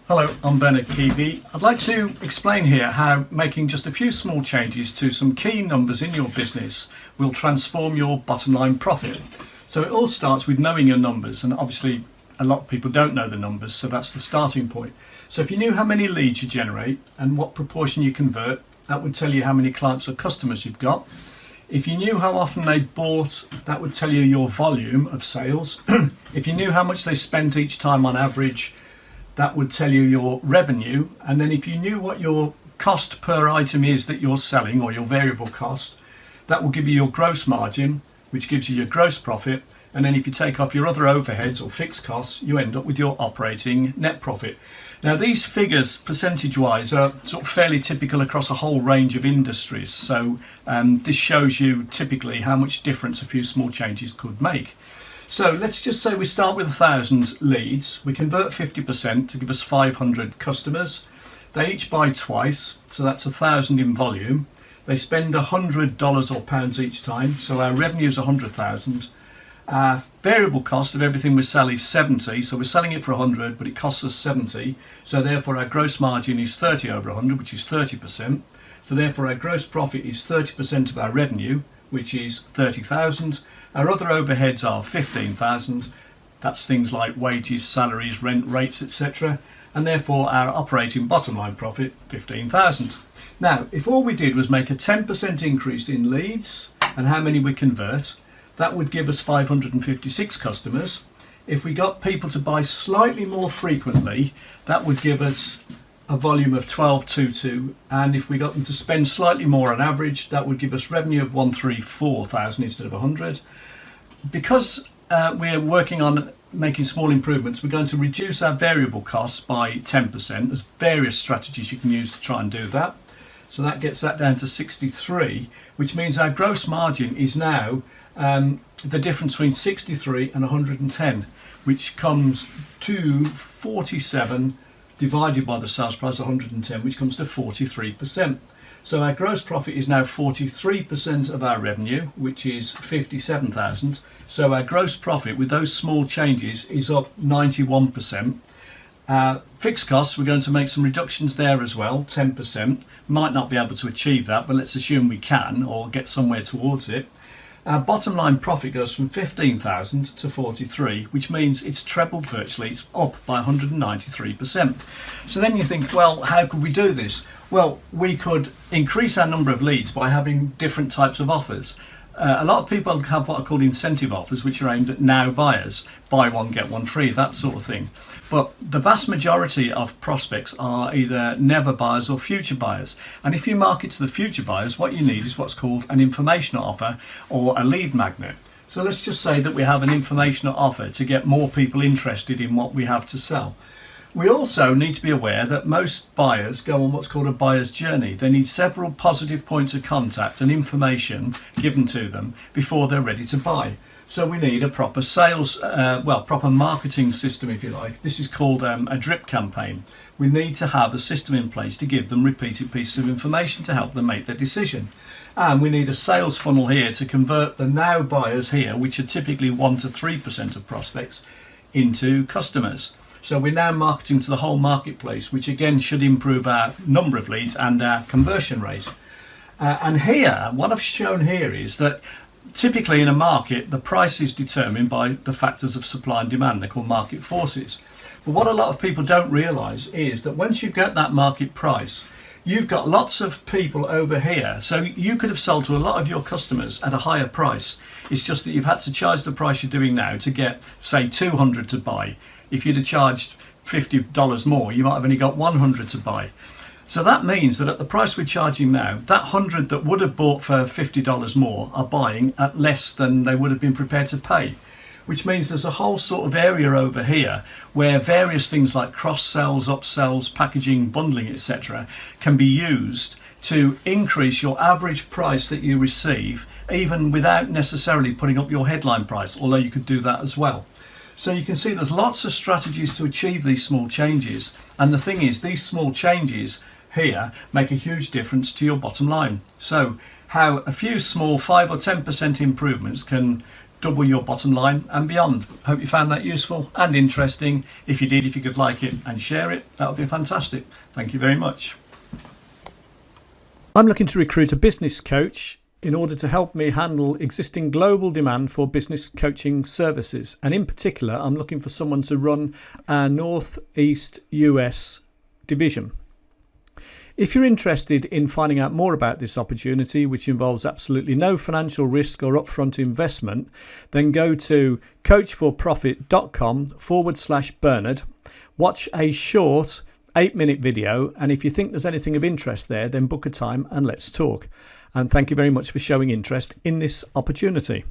Hello, I'm Bernard Keevy. I'd like to explain here how making just a few small changes to some key numbers in your business will transform your bottom line profit. So it all starts with knowing your numbers, and obviously a lot of people don't know the numbers, so that's the starting point. So if you knew how many leads you generate and what proportion you convert, that would tell you how many clients or customers you've got. If you knew how often they bought, that would tell you your volume of sales. If you knew how much they spent each time on average, that would tell you your revenue. And then if you knew what your cost per item is that you're selling, or your variable cost, that will give you your gross margin, which gives you your gross profit. And then if you take off your other overheads or fixed costs, you end up with your operating net profit. Now these figures percentage wise are sort of fairly typical across a whole range of industries. So this shows you typically how much difference a few small changes could make. So let's just say we start with 1,000 leads. We convert 50% to give us 500 customers. They each buy twice, so that's 1,000 in volume. They spend $100 or pounds each time, so our revenue is 100,000. Our variable cost of everything we sell is 70, so we're selling it for 100, but it costs us 70. So therefore our gross margin is 30 over 100, which is 30%. So therefore our gross profit is 30% of our revenue, which is 30,000. Our other overheads are 15,000. That's things like wages, salaries, rent, rates, etc. And therefore our operating bottom line profit, 15,000. Now, if all we did was make a 10% increase in leads and how many we convert, that would give us 556 customers. If we got people to buy slightly more frequently, that would give us a volume of 1222, and if we got them to spend slightly more on average, that would give us revenue of 134,000 instead of 100. Because we're working on making small improvements, we're going to reduce our variable costs by 10%. There's various strategies you can use to try and do that. So that gets that down to 63, which means our gross margin is now the difference between 63 and 110, which comes to 47 divided by the sales price 110, which comes to 43%. So our gross profit is now 43% of our revenue, which is 57,000. So our gross profit with those small changes is up 91%. Fixed costs, we're going to make some reductions there as well, 10%. Might not be able to achieve that, but let's assume we can, or get somewhere towards it. Our bottom line profit goes from 15,000 to 43, which means it's trebled virtually. It's up by 193%. So then you think, well, how could we do this? Well, we could increase our number of leads by having different types of offers. A lot of people have what are called incentive offers, which are aimed at now buyers. Buy one, get one free, that sort of thing. But the vast majority of prospects are either never buyers or future buyers. And if you market to the future buyers, what you need is what's called an informational offer or a lead magnet. So let's just say that we have an informational offer to get more people interested in what we have to sell. We also need to be aware that most buyers go on what's called a buyer's journey. They need several positive points of contact and information given to them before they're ready to buy. So we need a proper sales, proper marketing system, if you like. This is called a drip campaign. We need to have a system in place to give them repeated pieces of information to help them make their decision. And we need a sales funnel here to convert the now buyers here, which are typically 1 to 3% of prospects, into customers. So we're now marketing to the whole marketplace, which again should improve our number of leads and our conversion rate. And here, what I've shown here is that typically in a market, the price is determined by the factors of supply and demand. They're called market forces. But what a lot of people don't realise is that once you get that market price, you've got lots of people over here. So you could have sold to a lot of your customers at a higher price. It's just that you've had to charge the price you're doing now to get, say, 200 to buy. If you'd have charged $50 more, you might have only got 100 to buy. So that means that at the price we're charging now, that 100 that would have bought for $50 more are buying at less than they would have been prepared to pay. Which means there's a whole sort of area over here where various things like cross-sells, upsells, packaging, bundling, etc. can be used to increase your average price that you receive, even without necessarily putting up your headline price, although you could do that as well. So you can see there's lots of strategies to achieve these small changes. And the thing is, these small changes here make a huge difference to your bottom line. So how a few small 5 or 10% improvements can double your bottom line and beyond. Hope you found that useful and interesting. If you did, if you could like it and share it, that would be fantastic. Thank you very much. I'm looking to recruit a business coach in order to help me handle existing global demand for business coaching services. And in particular, I'm looking for someone to run our Northeast US division. If you're interested in finding out more about this opportunity, which involves absolutely no financial risk or upfront investment, then go to coachforprofit.com/Bernard, watch a short 8-minute video, and if you think there's anything of interest there, then book a time and let's talk. And thank you very much for showing interest in this opportunity.